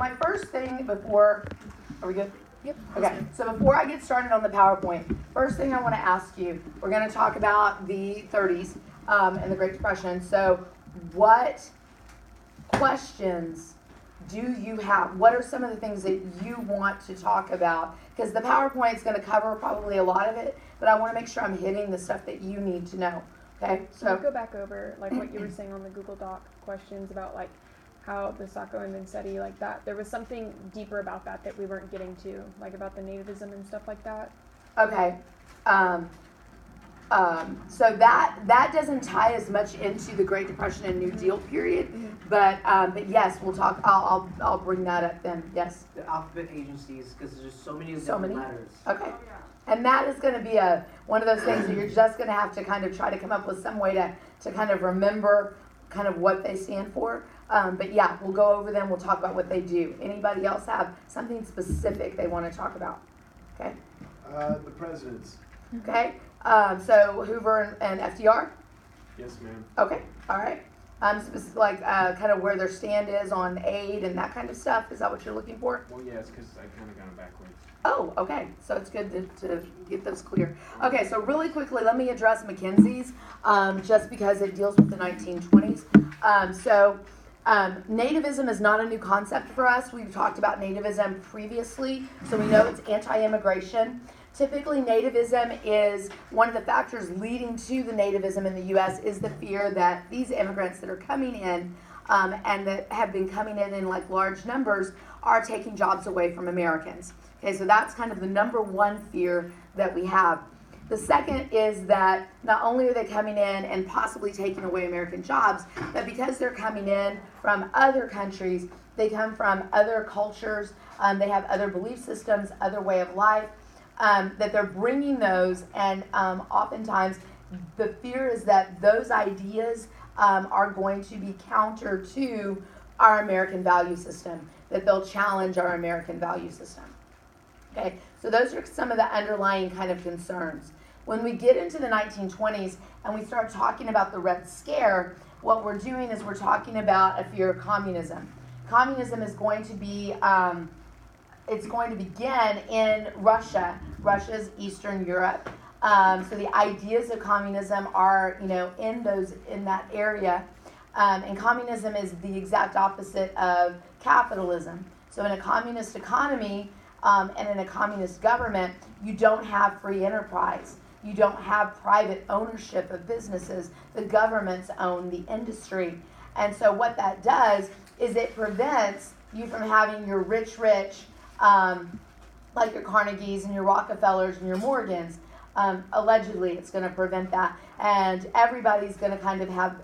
my first thing before, are we good? Yep. Okay, so before I get started on the PowerPoint, first thing I want to ask you, we're going to talk about the 30s and the Great Depression. So what questions do you have? What are some of the things that you want to talk about? Because the PowerPoint is going to cover probably a lot of it, but I want to make sure I'm hitting the stuff that you need to know. Okay, so go back over like what you were saying on the Google Doc questions about like how the Sacco and Vanzetti, like that. There was something deeper about that we weren't getting to, like about the nativism and stuff like that. Okay. So that doesn't tie as much into the Great Depression and New Deal period, but yes, we'll talk. I'll bring that up then. Yes. The alphabet agencies, because there's so many letters. Okay. And that is going to be one of those things that you're just going to have to kind of try to come up with some way to kind of remember kind of what they stand for. But yeah, we'll go over them. We'll talk about what they do. Anybody else have something specific they want to talk about? Okay. The presidents. Okay. So Hoover and FDR? Yes, ma'am. Okay. All right. Like kind of where their stand is on aid and that kind of stuff. Is that what you're looking for? Well, yes, because I kind of got it backwards. Oh, okay. So it's good to get those clear. Okay, so really quickly, let me address Mackenzie's, just because it deals with the 1920s. Nativism is not a new concept for us. We've talked about nativism previously, so we know it's anti-immigration. Typically, nativism is one of the factors leading to the nativism in the U.S. is the fear that these immigrants that are coming in and that have been coming in like large numbers are taking jobs away from Americans. Okay, so that's kind of the number one fear that we have. The second is that not only are they coming in and possibly taking away American jobs, but because they're coming in from other countries, they come from other cultures, they have other belief systems, other way of life, that they're bringing those, and oftentimes the fear is that those ideas are going to be counter to our American value system, that they'll challenge our American value system. Okay, so those are some of the underlying kind of concerns. When we get into the 1920s and we start talking about the Red Scare, what we're doing is we're talking about a fear of communism. Communism is going to be, it's going to begin in Russia. Russia's Eastern Europe. So the ideas of communism are, in that area. And communism is the exact opposite of capitalism. So in a communist economy, and in a communist government, you don't have free enterprise. You don't have private ownership of businesses. The governments own the industry. And so what that does is it prevents you from having your rich, like your Carnegies and your Rockefellers and your Morgans. Allegedly, it's going to prevent that. And everybody's going to kind of have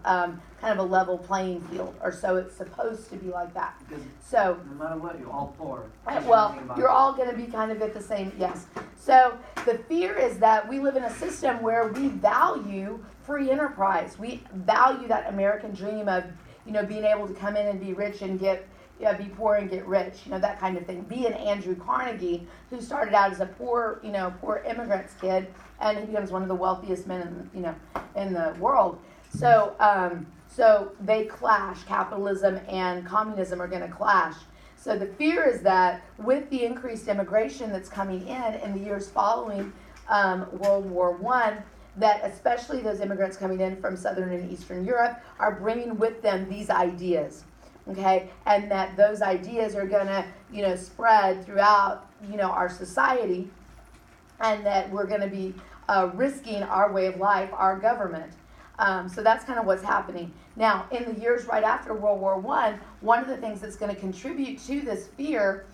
kind of a level playing field, or so it's supposed to be like that. Because so no matter what, you're all poor. Well, you're all going to be kind of at the same, yes. So the fear is that we live in a system where we value free enterprise. We value that American dream of, being able to come in and be rich and be poor and get rich, that kind of thing. Be an Andrew Carnegie, who started out as a poor immigrant's kid, and he becomes one of the wealthiest men in the world. So they clash. Capitalism and communism are going to clash. So the fear is that with the increased immigration that's coming in the years following World War I, that especially those immigrants coming in from Southern and Eastern Europe are bringing with them these ideas. Okay, and that those ideas are going to, spread throughout, our society, and that we're going to be risking our way of life, our government. So that's kind of what's happening. Now, in the years right after World War I, one of the things that's going to contribute to this fear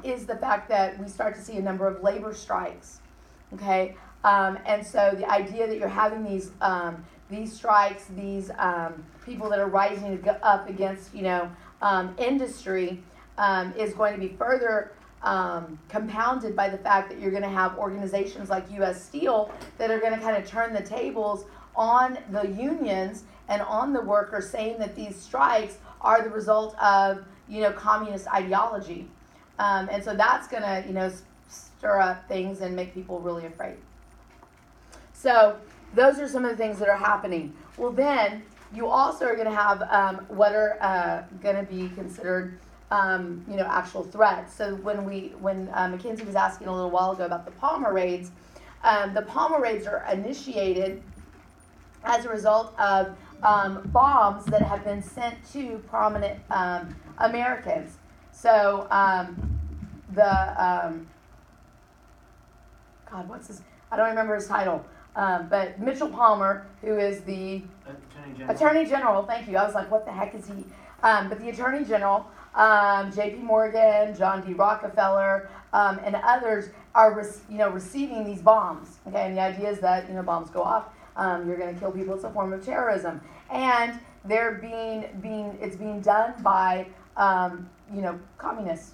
is the fact that we start to see a number of labor strikes. Okay, and so the idea that you're having these strikes, these people that are rising up against, industry, is going to be further compounded by the fact that you're going to have organizations like U.S. Steel that are going to kind of turn the tables on the unions and on the workers, saying that these strikes are the result of, communist ideology. And so that's going to, stir up things and make people really afraid. So those are some of the things that are happening. Well, then you also are going to have what are going to be considered actual threats. So when Mackenzie was asking a little while ago about the Palmer raids are initiated as a result of bombs that have been sent to prominent Americans. So I don't remember his title, but Mitchell Palmer, who is the Attorney General, thank you. I was like, what the heck is he? But the Attorney General, J.P. Morgan, John D. Rockefeller, and others are receiving these bombs. Okay, and the idea is that bombs go off, you're going to kill people. It's a form of terrorism, and they're it's being done by communists.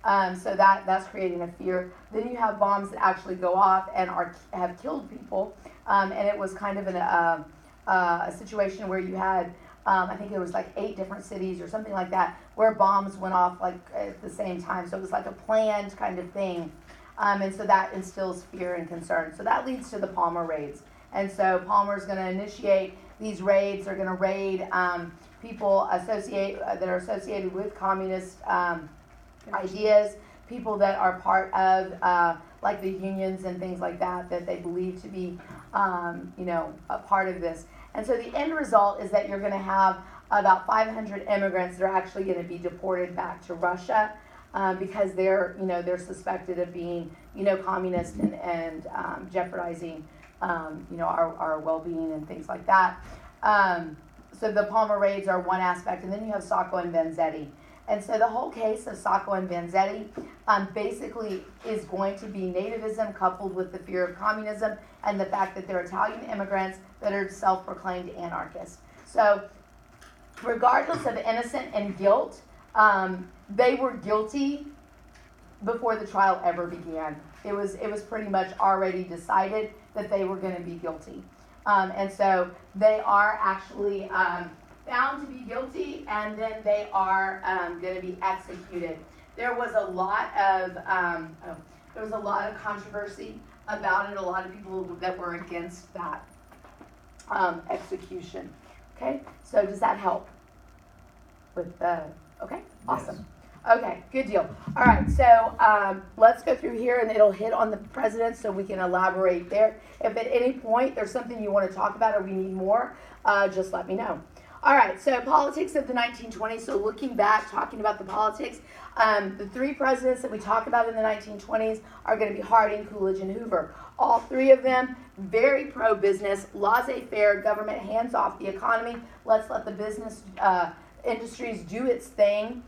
So that's creating a fear. Then you have bombs that actually go off and have killed people, and it was kind of a situation where you had. I think it was like 8 different cities or something like that where bombs went off like at the same time. So it was like a planned kind of thing. And so that instills fear and concern. So that leads to the Palmer raids. And so Palmer's going to initiate these raids. They're going to raid people that are associated with communist ideas, people that are part of like the unions and things like that they believe to be a part of this. And so the end result is that you're going to have about 500 immigrants that are actually going to be deported back to Russia because they're suspected of being communist and jeopardizing our well-being and things like that. So the Palmer raids are one aspect, and then you have Sacco and Vanzetti. And so the whole case of Sacco and Vanzetti basically is going to be nativism coupled with the fear of communism and the fact that they're Italian immigrants that are self-proclaimed anarchists. So regardless of innocent and guilt, they were guilty before the trial ever began. It was pretty much already decided that they were going to be guilty. And so they are actually found to be guilty, and then they are going to be executed. There was a lot of controversy about it. A lot of people that were against that execution. Okay, so does that help with the? Okay, awesome. Yes. Okay, good deal. All right, so let's go through here, and it'll hit on the president so we can elaborate there. If at any point there's something you want to talk about or we need more, just let me know. All right, so politics of the 1920s. So looking back, talking about the politics, the 3 presidents that we talk about in the 1920s are going to be Harding, Coolidge, and Hoover. All 3 of them very pro-business, laissez-faire, government hands off the economy. Let's let the business industries do its thing.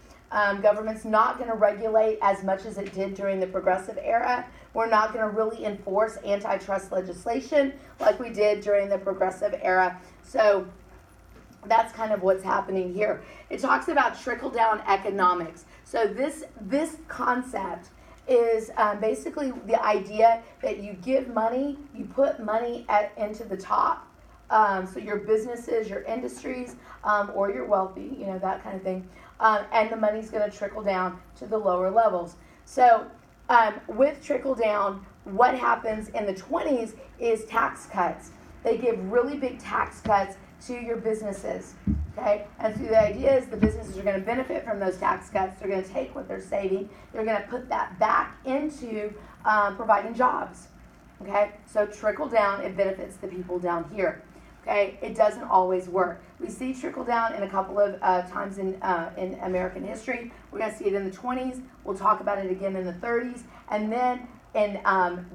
Government's not going to regulate as much as it did during the Progressive era. We're not going to really enforce antitrust legislation like we did during the Progressive era. So that's kind of what's happening here. It talks about trickle-down economics. So this concept is basically the idea that you give money, you put money into the top. So your businesses, your industries, or your wealthy, that kind of thing. And the money's going to trickle down to the lower levels. So with trickle down, what happens in the 20s is tax cuts. They give really big tax cuts to your businesses, okay? And so the idea is the businesses are going to benefit from those tax cuts. They're going to take what they're saving. They're going to put that back into providing jobs, okay? So trickle down, it benefits the people down here, okay? It doesn't always work. We see trickle down in a couple of times in American history. We're going to see it in the 20s. We'll talk about it again in the 30s. And then in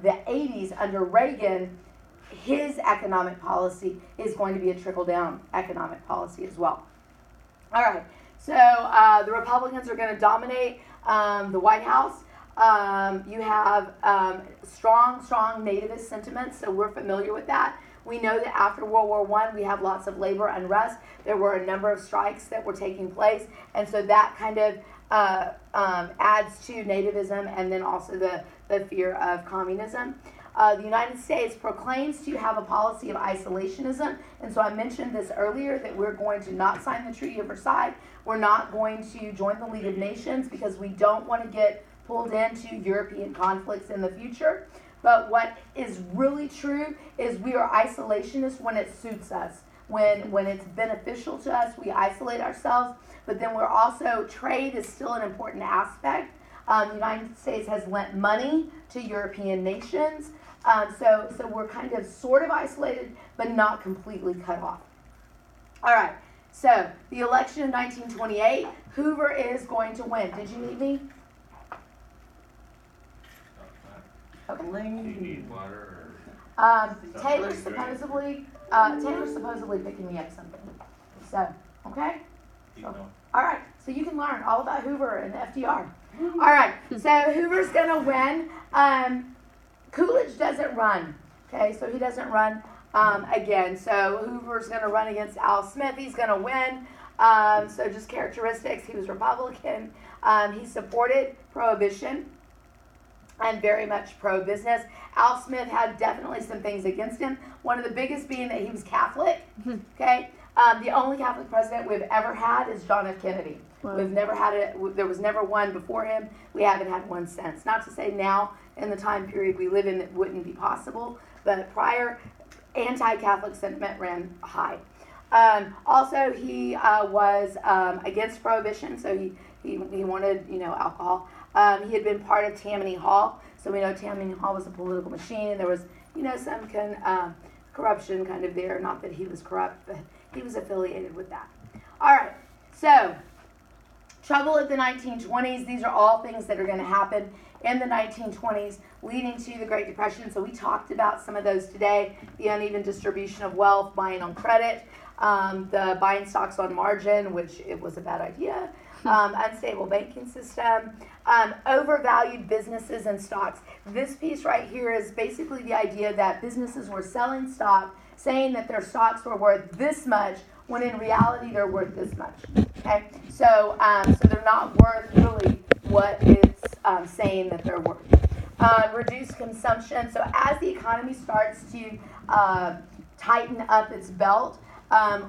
the 80s under Reagan, his economic policy is going to be a trickle-down economic policy as well. All right, so the Republicans are going to dominate the White House. You have strong nativist sentiments, so we're familiar with that. We know that after World War I, we have lots of labor unrest. There were a number of strikes that were taking place, and so that kind of adds to nativism and then also the fear of communism. The United States proclaims to have a policy of isolationism, and so I mentioned this earlier that we're going to not sign the Treaty of Versailles. We're not going to join the League of Nations because we don't want to get pulled into European conflicts in the future. But what is really true is we are isolationists when it suits us. when it's beneficial to us, we isolate ourselves. But then we're also, trade is still an important aspect. The United States has lent money to European nations. So we're kind of sort of isolated, but not completely cut off. All right, so the election of 1928, Hoover is going to win. Did you need me? Okay. Do you need water Taylor's supposedly picking me up something. So, okay? or? All right, so you can learn all about Hoover and FDR. All right, so Hoover's gonna win. Coolidge doesn't run, okay? So he doesn't run again. So Hoover's gonna run against Al Smith. He's gonna win. So just characteristics, he was Republican. He supported prohibition and very much pro-business. Al Smith had definitely some things against him. One of the biggest being that he was Catholic, okay? The only Catholic president we've ever had is John F. Kennedy. Wow. We've never had it. There was never one before him. We haven't had one since. Not to say now, in the time period we live in, it wouldn't be possible, but prior, anti-Catholic sentiment ran high. Also, he was against prohibition, so he wanted, alcohol. He had been part of Tammany Hall, so we know Tammany Hall was a political machine, and there was, some corruption kind of there. Not that he was corrupt, but he was affiliated with that. All right, so trouble at the 1920s. These are all things that are going to happen in the 1920s, leading to the Great Depression. So we talked about some of those today: the uneven distribution of wealth, buying on credit, the buying stocks on margin, which it was a bad idea. Unstable banking system, overvalued businesses and stocks. This piece right here is basically the idea that businesses were selling stock, saying that their stocks were worth this much, when in reality they're worth this much. Okay, so they're not worth really what it's saying that they're worth. Reduced consumption. So as the economy starts to tighten up its belt,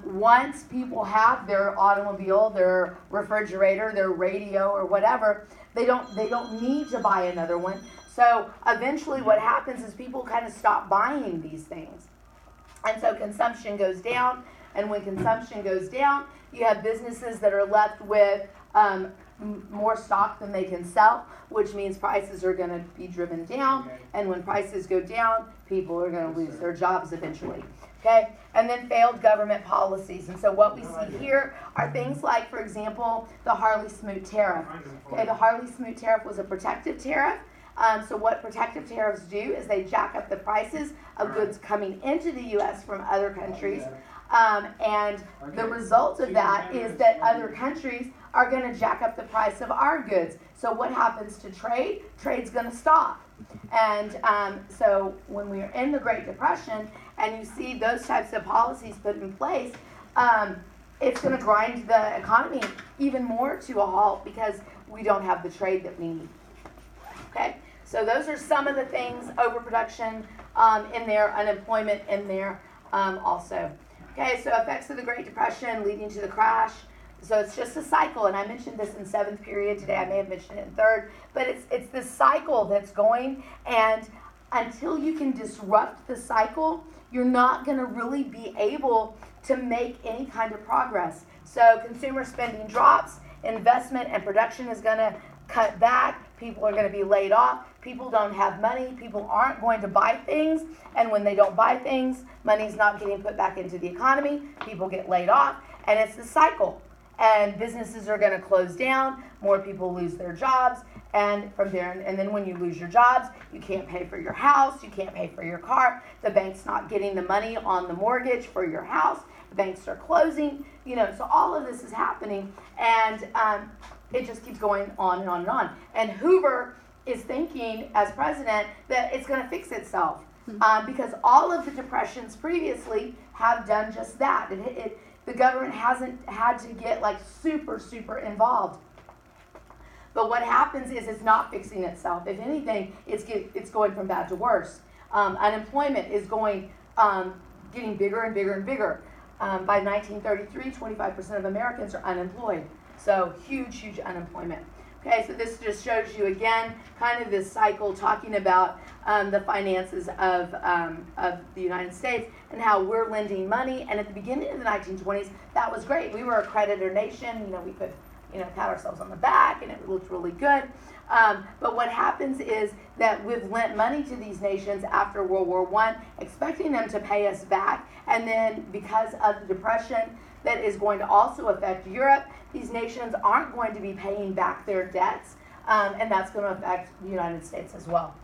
once people have their automobile, their refrigerator, their radio, or whatever, they don't need to buy another one. So eventually what happens is people kind of stop buying these things. And so consumption goes down, and when consumption goes down, you have businesses that are left with more stock than they can sell, which means prices are going to be driven down, and when prices go down, people are going to lose their jobs eventually. Okay, and then failed government policies. And so what we see here are things like, for example, the Harley-Smoot tariff. Okay, the Harley-Smoot tariff was a protective tariff. So what protective tariffs do is they jack up the prices of goods coming into the U.S. from other countries. And the result of that is that other countries are going to jack up the price of our goods. So what happens to trade? Trade's going to stop. And so when we're in the Great Depression and you see those types of policies put in place, it's going to grind the economy even more to a halt because we don't have the trade that we need. Okay, so those are some of the things: overproduction in there, unemployment in there also. Okay, so effects of the Great Depression leading to the crash. So it's just a cycle, and I mentioned this in 7th period today. I may have mentioned it in 3rd, but it's this cycle that's going, and until you can disrupt the cycle, you're not going to really be able to make any kind of progress. So consumer spending drops, investment and production is going to cut back, people are going to be laid off, people don't have money, people aren't going to buy things, and when they don't buy things, money's not getting put back into the economy, people get laid off, and it's the cycle. And businesses are going to close down, more people lose their jobs, and from there, and then when you lose your jobs, you can't pay for your house, you can't pay for your car, the bank's not getting the money on the mortgage for your house, the banks are closing, so all of this is happening, and it just keeps going on and on and on. And Hoover is thinking, as president, that it's going to fix itself, because all of the depressions previously have done just that. The government hasn't had to get super involved. But what happens is it's not fixing itself. If anything, it's going from bad to worse. Unemployment is getting bigger and bigger and bigger. By 1933, 25% of Americans are unemployed. So huge unemployment. Okay, so this just shows you again kind of this cycle talking about the finances of the United States and how we're lending money. And at the beginning of the 1920s, that was great. We were a creditor nation. We could, pat ourselves on the back, and it looked really good. But what happens is that we've lent money to these nations after World War I, expecting them to pay us back. And then because of the Depression that is going to also affect Europe, these nations aren't going to be paying back their debts, and that's going to affect the United States as well.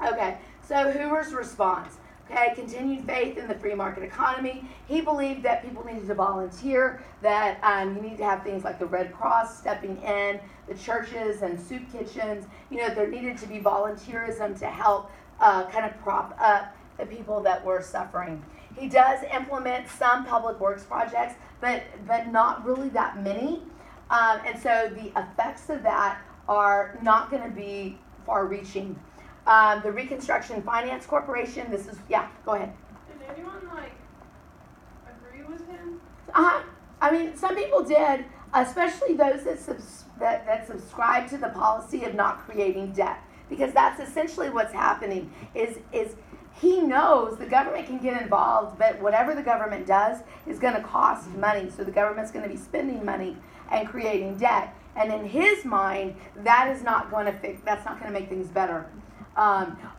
Okay, so Hoover's response. Okay, continued faith in the free market economy. He believed that people needed to volunteer, that you need to have things like the Red Cross stepping in, the churches and soup kitchens. There needed to be volunteerism to help kind of prop up the people that were suffering. He does implement some public works projects, but not really that many. And so the effects of that are not going to be far-reaching. The Reconstruction Finance Corporation, go ahead. Did anyone, agree with him? I mean, some people did, especially those that subscribe to the policy of not creating debt, because that's essentially what's happening, is he knows the government can get involved, but whatever the government does is going to cost money. So the government's going to be spending money and creating debt. And in his mind, that's not going to make things better.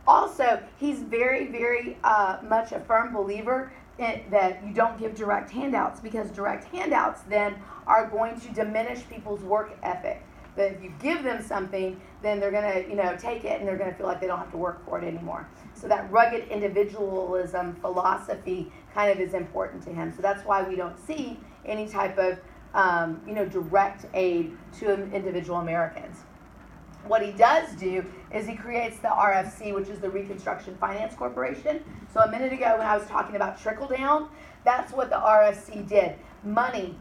Also, he's very, very much a firm believer that you don't give direct handouts, because direct handouts then are going to diminish people's work ethic. That if you give them something, then they're going to, take it, and they're going to feel like they don't have to work for it anymore. So that rugged individualism philosophy kind of is important to him. So that's why we don't see any type of, direct aid to individual Americans. What he does do is he creates the RFC, which is the Reconstruction Finance Corporation. So a minute ago when I was talking about trickle down, that's what the RFC did. Money,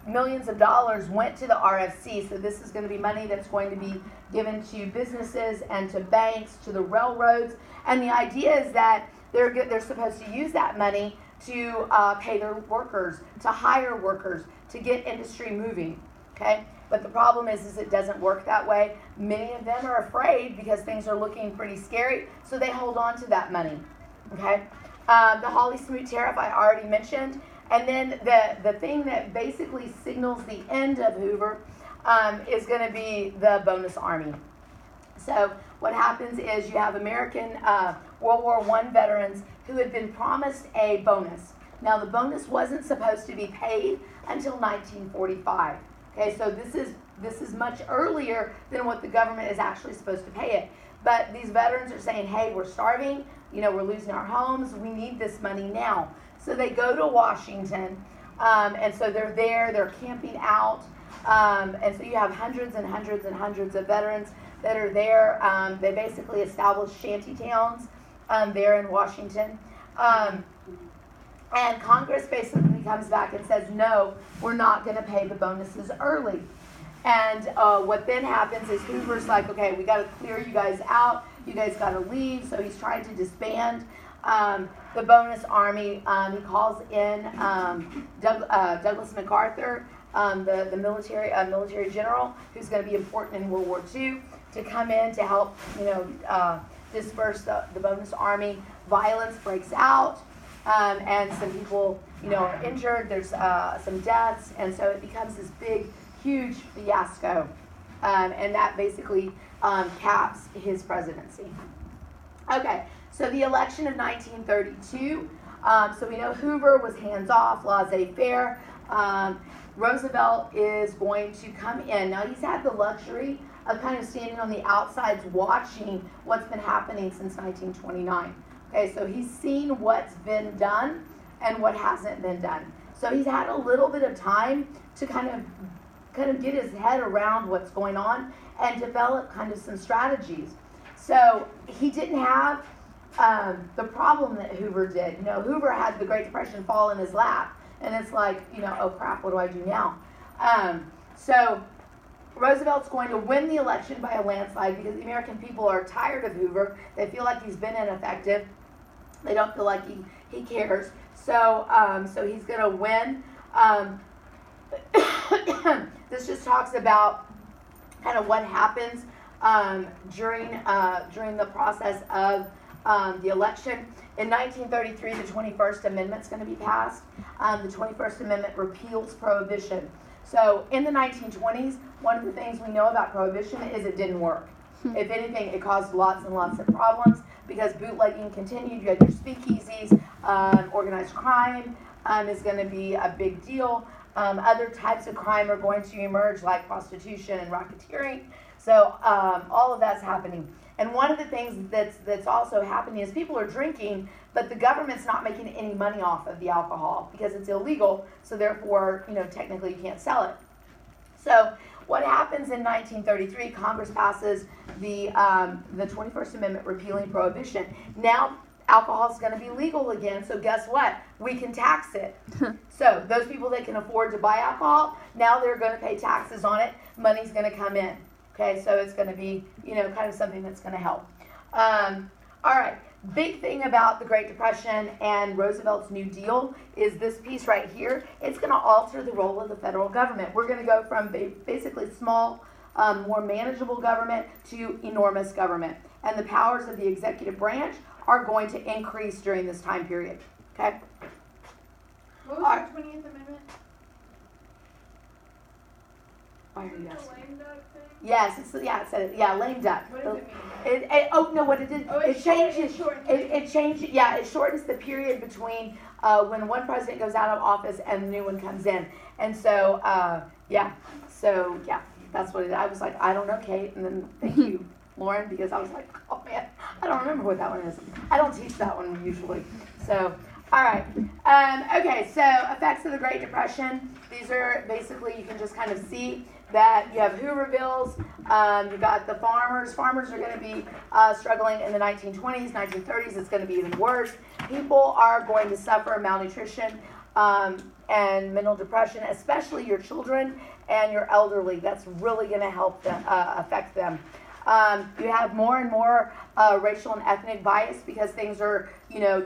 millions of dollars went to the RFC. So this is going to be money that's going to be given to businesses and to banks, to the railroads. And the idea is that they're supposed to use that money to pay their workers, to hire workers, to get industry moving. Okay? But the problem is it doesn't work that way. Many of them are afraid because things are looking pretty scary, so they hold on to that money. Okay? The Hawley-Smoot tariff I already mentioned. And then the thing that basically signals the end of Hoover is going to be the bonus army. So what happens is you have American World War I veterans who had been promised a bonus. Now the bonus wasn't supposed to be paid until 1945. Okay, so this is much earlier than what the government is actually supposed to pay it. But these veterans are saying, hey, we're starving, we're losing our homes, we need this money now. So they go to Washington, and so they're there, they're camping out, and so you have hundreds and hundreds and hundreds of veterans that are there. They basically establish shanty towns there in Washington. And Congress basically comes back and says, no, we're not going to pay the bonuses early. And what then happens is Hoover's like, okay, we got to clear you guys out. You guys got to leave. So he's trying to disband the bonus army. He calls in Douglas MacArthur, the military general, who's going to be important in World War II, to come in to help, disperse the bonus army. Violence breaks out. And some people, are injured. There's some deaths, and so it becomes this big, huge fiasco, and that basically caps his presidency. Okay, so the election of 1932. So we know Hoover was hands-off, laissez-faire. Roosevelt is going to come in. Now he's had the luxury of kind of standing on the outsides watching what's been happening since 1929. Okay, so he's seen what's been done and what hasn't been done. So he's had a little bit of time to kind of get his head around what's going on and develop kind of some strategies. So he didn't have the problem that Hoover did. Hoover had the Great Depression fall in his lap, and it's like, oh crap, what do I do now? So Roosevelt's going to win the election by a landslide because the American people are tired of Hoover. They feel like he's been ineffective. They don't feel like he cares. So he's going to win. This just talks about kind of what happens during the process of the election. In 1933, the 21st Amendment is going to be passed. The 21st Amendment repeals prohibition. So in the 1920s, one of the things we know about prohibition is it didn't work. If anything, it caused lots and lots of problems because bootlegging continued. You had your speakeasies, organized crime is going to be a big deal. Other types of crime are going to emerge, like prostitution and racketeering. So all of that's happening. And one of the things that's also happening is people are drinking, but the government's not making any money off of the alcohol because it's illegal. So therefore, technically you can't sell it. So what happens in 1933? Congress passes the 21st Amendment repealing prohibition. Now alcohol is going to be legal again. So guess what? We can tax it. So those people that can afford to buy alcohol, now they're going to pay taxes on it. Money's going to come in. Okay, so it's going to be, kind of something that's going to help. All right, big thing about the Great Depression and Roosevelt's New Deal is this piece right here. It's going to alter the role of the federal government. We're going to go from basically small, more manageable government to enormous government. And the powers of the executive branch are going to increase during this time period. Okay? What was the 20th Amendment? Why are Is you it the asking? lame duck thing? Yes, it said it. Yeah, lame duck. What does it mean? What it did, Oh, it changes. It changed. Yeah, it shortens the period between when one president goes out of office and the new one comes in. And so, that's what it is. I was like, I don't know, Kate. And then thank you, Lauren, because I was like, oh man, I don't remember what that one is. I don't teach that one usually. So, all right. Okay, so effects of the Great Depression. These are basically, you can just kind of see that you have Hoovervilles, you got the farmers. Farmers are going to be struggling in the 1920s, 1930s. It's going to be even worse. People are going to suffer malnutrition and mental depression, especially your children and your elderly. That's really going to help them, affect them. You have more and more racial and ethnic bias because things are,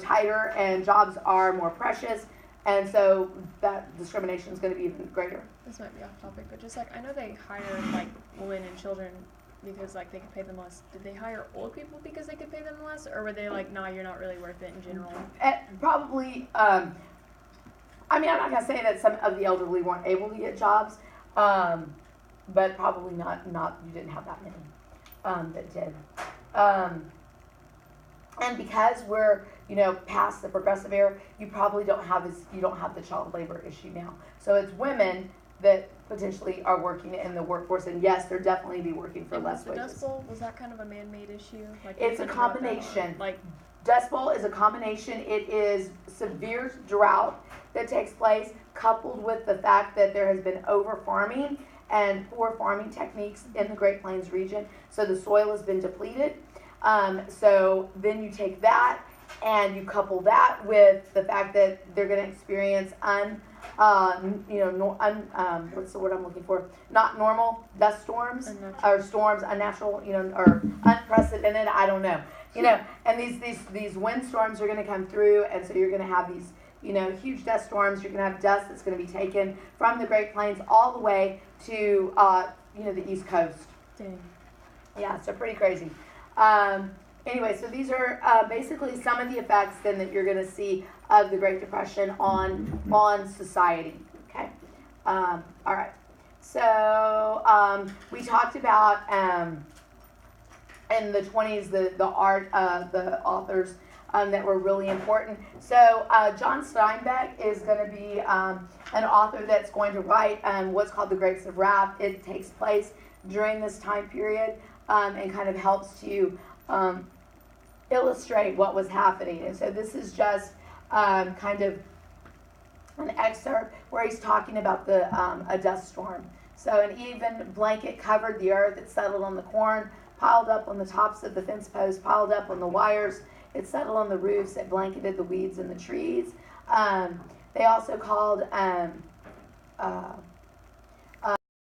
tighter and jobs are more precious. And so that discrimination is going to be even greater. This might be off topic, but just I know they hire women and children because they could pay them less. Did they hire old people because they could pay them less, or were they nah, you're not really worth it in general? Probably. I'm not gonna say that some of the elderly weren't able to get jobs, but probably not. You didn't have that many that did. And because we're past the progressive era, you probably don't have the child labor issue now. So it's women that potentially are working in the workforce, and yes, they're definitely be working for less The wages. Dust Bowl, was that kind of a man-made issue? It's a combination. Like Dust Bowl is a combination. It is severe drought that takes place, coupled with the fact that there has been over farming and poor farming techniques in the Great Plains region. So the soil has been depleted. So then you take that and you couple that with the fact that they're going to experience what's the word I'm looking for? Not normal dust storms or storms, unnatural, or unprecedented. I don't know, and these wind storms are going to come through, and so you're going to have these, huge dust storms. You're going to have dust that's going to be taken from the Great Plains all the way to, the East Coast. Dang. Yeah, so pretty crazy. Anyway, so these are basically some of the effects then that you're going to see of the Great Depression on society. Okay. All right. So we talked about in the 20s the art of the authors that were really important. So John Steinbeck is going to be an author that's going to write what's called the Grapes of Wrath. It takes place during this time period and kind of helps to illustrate what was happening. And so this is just kind of an excerpt where he's talking about a dust storm. So an even blanket covered the earth. It settled on the corn, piled up on the tops of the fence posts, piled up on the wires. It settled on the roofs. It blanketed the weeds and the trees. They also called